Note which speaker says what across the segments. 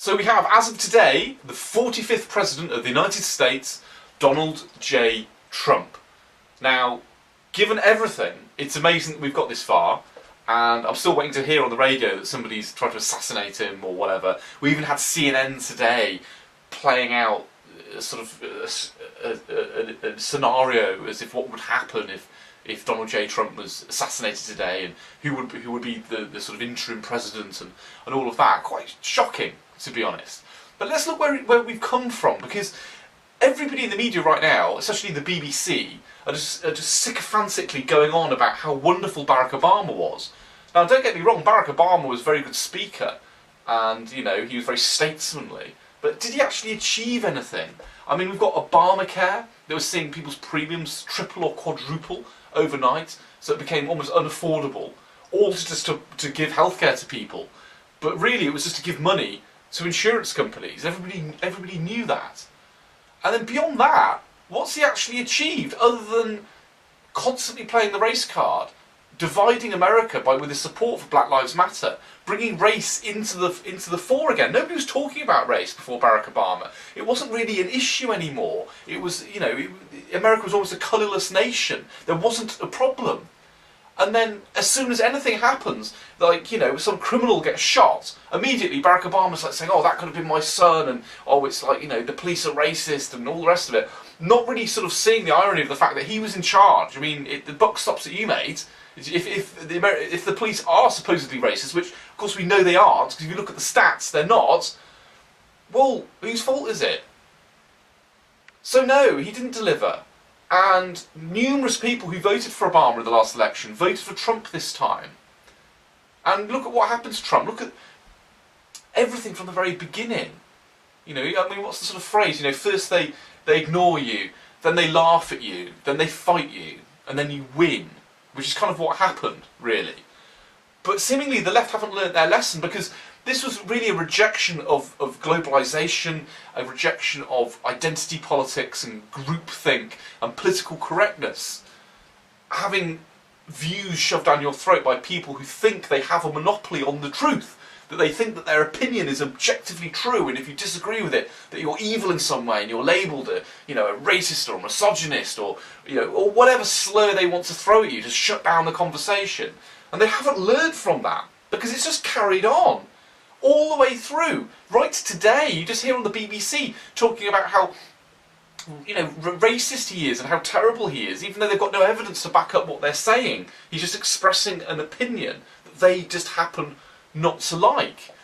Speaker 1: So we have, as of today, the 45th President of the United States, Donald J. Trump. Now, given everything, it's amazing that we've got this far, and I'm still waiting to hear on the radio that somebody's tried to assassinate him or whatever. We even had CNN today playing out sort of a scenario as if what would happen if Donald J. Trump was assassinated today, and who would be the sort of interim president and all of that. Quite shocking, to be honest. But let's look where we've come from, because everybody in the media right now, especially the BBC, are just sycophantically going on about how wonderful Barack Obama was. Now, don't get me wrong, Barack Obama was a very good speaker, and he was very statesmanly. But did he actually achieve anything? I mean, we've got Obamacare that was seeing people's premiums triple or quadruple overnight, so it became almost unaffordable, all just to give healthcare to people. But really, it was just to give money to insurance companies. Everybody knew that. And then beyond that, what's he actually achieved other than constantly playing the race card, dividing America with his support for Black Lives Matter, bringing race into the fore again? Nobody was talking about race before Barack Obama. It wasn't really an issue anymore. It was, America was almost a colourless nation. There wasn't a problem. And then, as soon as anything happens, like, some criminal gets shot, immediately Barack Obama's like saying, oh, that could have been my son, and, oh, it's like, the police are racist, and all the rest of it. Not really sort of seeing the irony of the fact that he was in charge. I mean, the buck stops at you, mate. If the police are supposedly racist, which, of course, we know they aren't, because if you look at the stats, they're not, well, whose fault is it? So, no, he didn't deliver. And numerous people who voted for Obama in the last election voted for Trump this time. And look at what happened to Trump. Look at everything from the very beginning. What's the sort of phrase? First they ignore you, then they laugh at you, then they fight you, and then you win. Which is kind of what happened, really. But seemingly the left haven't learnt their lesson, because this was really a rejection of globalisation, a rejection of identity politics and groupthink and political correctness. Having views shoved down your throat by people who think they have a monopoly on the truth, that they think that their opinion is objectively true, and if you disagree with it, that you're evil in some way and you're labelled a racist or a misogynist or whatever slur they want to throw at you to shut down the conversation. And they haven't learned from that, because it's just carried on all the way through. Right today, you just hear on the BBC talking about how racist he is and how terrible he is, even though they've got no evidence to back up what they're saying. He's just expressing an opinion that they just happen not to like.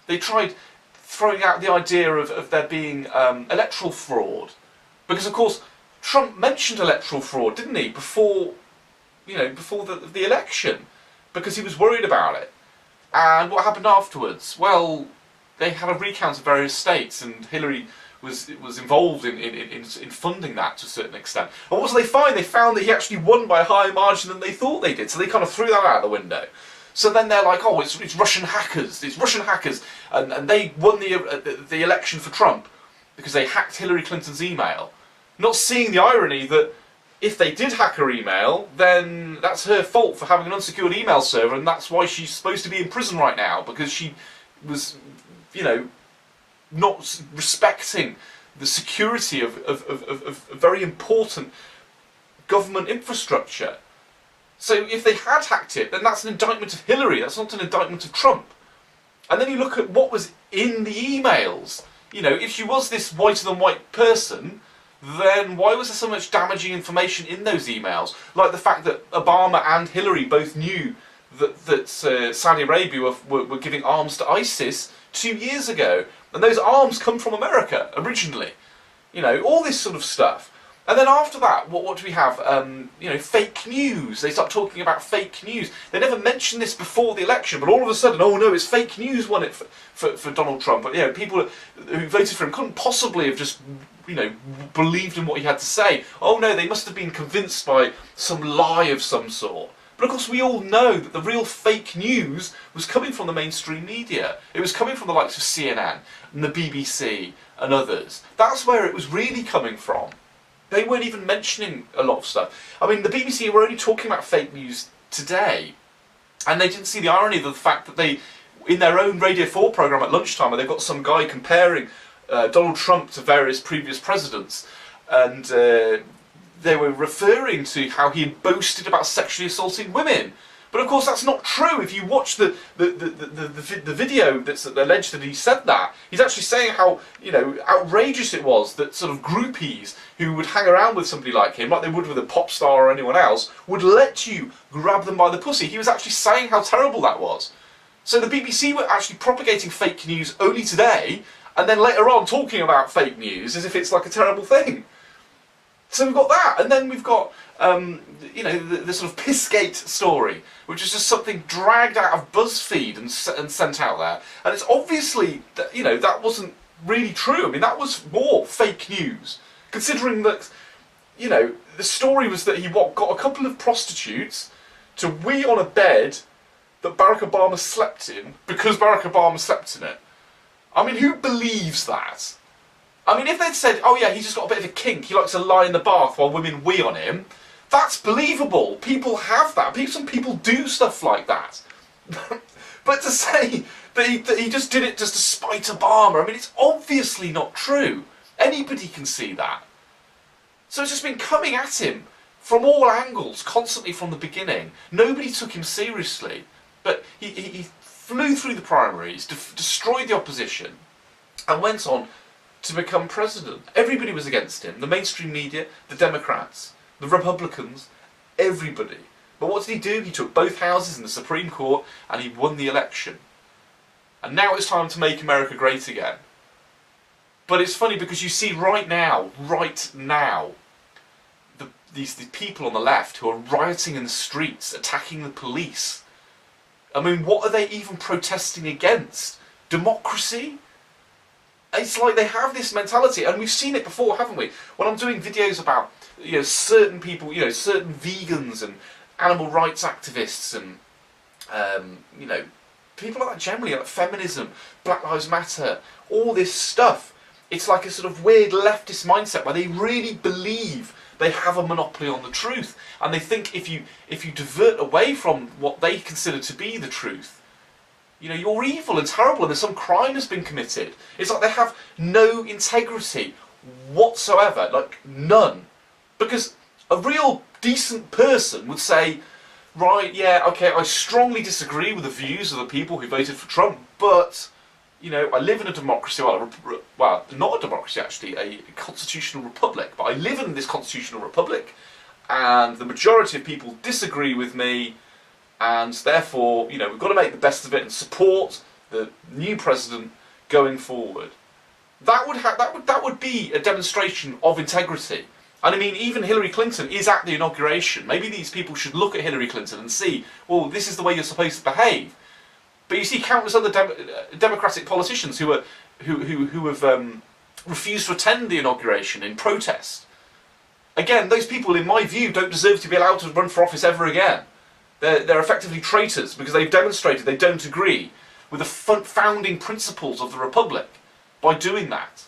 Speaker 1: They tried throwing out the idea of there being electoral fraud, because of course Trump mentioned electoral fraud, didn't he, before the election, because he was worried about it. And what happened afterwards? Well, they had a recount of various states, and Hillary was involved in funding that to a certain extent. And what did they find? They found that he actually won by a higher margin than they thought they did, so they kind of threw that out the window. So then they're like, oh, it's Russian hackers, and they won the election for Trump because they hacked Hillary Clinton's email. Not seeing the irony that if they did hack her email, then that's her fault for having an unsecured email server, and that's why she's supposed to be in prison right now, because she was, not respecting the security of very important government infrastructure. So if they had hacked it, then that's an indictment of Hillary, that's not an indictment of Trump. And then you look at what was in the emails. If she was this whiter than white person, then why was there so much damaging information in those emails? Like the fact that Obama and Hillary both knew that Saudi Arabia were giving arms to ISIS 2 years ago. And those arms come from America, originally. All this sort of stuff. And then after that, what do we have? Fake news. They start talking about fake news. They never mentioned this before the election, but all of a sudden, oh no, it's fake news won it for Donald Trump. But people who voted for him couldn't possibly have just, believed in what he had to say. Oh no, they must have been convinced by some lie of some sort. But of course we all know that the real fake news was coming from the mainstream media. It was coming from the likes of CNN and the BBC and others. That's where it was really coming from. They weren't even mentioning a lot of stuff. I mean, the BBC were only talking about fake news today, and they didn't see the irony of the fact that they in their own Radio 4 programme at lunchtime, where they've got some guy comparing Donald Trump to various previous presidents, and they were referring to how he had boasted about sexually assaulting women. But of course that's not true. If you watch the video that's alleged that he said that, he's actually saying how, you know, outrageous it was that sort of groupies who would hang around with somebody like him, like they would with a pop star or anyone else, would let you grab them by the pussy. He was actually saying how terrible that was. So the BBC were actually propagating fake news only today, and then later on talking about fake news as if it's like a terrible thing. So we've got that, and then we've got, you know, the sort of Pissgate story, which is just something dragged out of BuzzFeed and sent out there. And it's obviously, that, you know, that wasn't really true. I mean, that was more fake news, considering that, you know, the story was that he got a couple of prostitutes to wee on a bed that Barack Obama slept in because Barack Obama slept in it. I mean, who believes that? I mean, if they'd said, oh yeah, he's just got a bit of a kink, he likes to lie in the bath while women wee on him, that's believable. People have that. Some people do stuff like that. But to say that he just did it just to spite Obama, I mean, it's obviously not true. Anybody can see that. So it's just been coming at him from all angles, constantly from the beginning. Nobody took him seriously. But he flew through the primaries, destroyed the opposition, and went on to become president. Everybody was against him. The mainstream media, the Democrats, the Republicans, everybody. But what did he do? He took both houses in the Supreme Court and he won the election. And now it's time to make America great again. But it's funny because you see right now, these people on the left who are rioting in the streets, attacking the police. I mean, what are they even protesting against? Democracy? It's like they have this mentality, and we've seen it before, haven't we? When I'm doing videos about, you know, certain people, you know, certain vegans and animal rights activists and, you know, people like that generally, like feminism, Black Lives Matter, all this stuff. It's like a sort of weird leftist mindset where they really believe they have a monopoly on the truth, and they think if you divert away from what they consider to be the truth, you know, you're evil and terrible and there's some crime has been committed. It's like they have no integrity whatsoever, like none. Because a real decent person would say, right, yeah, okay, I strongly disagree with the views of the people who voted for Trump, but, you know, I live in a democracy, well, not a democracy actually, a constitutional republic, but I live in this constitutional republic, and the majority of people disagree with me, and therefore, you know, we've got to make the best of it and support the new president going forward. That would be a demonstration of integrity. And I mean, even Hillary Clinton is at the inauguration. Maybe these people should look at Hillary Clinton and see, well, this is the way you're supposed to behave. But you see countless other Democratic politicians who have refused to attend the inauguration in protest. Again, those people, in my view, don't deserve to be allowed to run for office ever again. They're effectively traitors because they've demonstrated they don't agree with the founding principles of the Republic by doing that.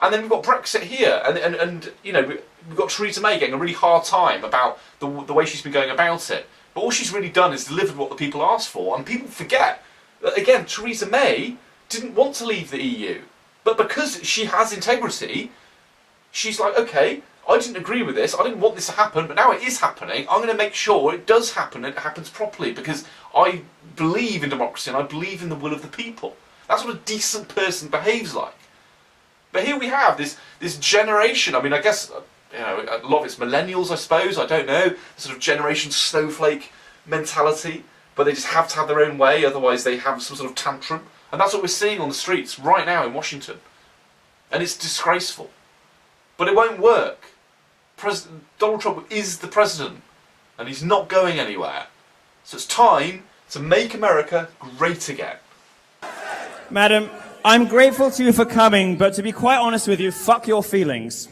Speaker 1: And then we've got Brexit here, and you know, we've got Theresa May getting a really hard time about the way she's been going about it. But all she's really done is delivered what the people asked for, and people forget that, again, Theresa May didn't want to leave the EU. But because she has integrity, she's like, okay, I didn't agree with this, I didn't want this to happen, but now it is happening, I'm going to make sure it does happen, and it happens properly, because I believe in democracy and I believe in the will of the people. That's what a decent person behaves like. But here we have this generation, I mean, I guess, you know, a lot of it's millennials, I suppose, I don't know, sort of generation snowflake mentality, but they just have to have their own way, otherwise they have some sort of tantrum. And that's what we're seeing on the streets right now in Washington. And it's disgraceful. But it won't work. Donald Trump is the president, and he's not going anywhere. So it's time to make America great again.
Speaker 2: Madam, I'm grateful to you for coming, but to be quite honest with you, fuck your feelings.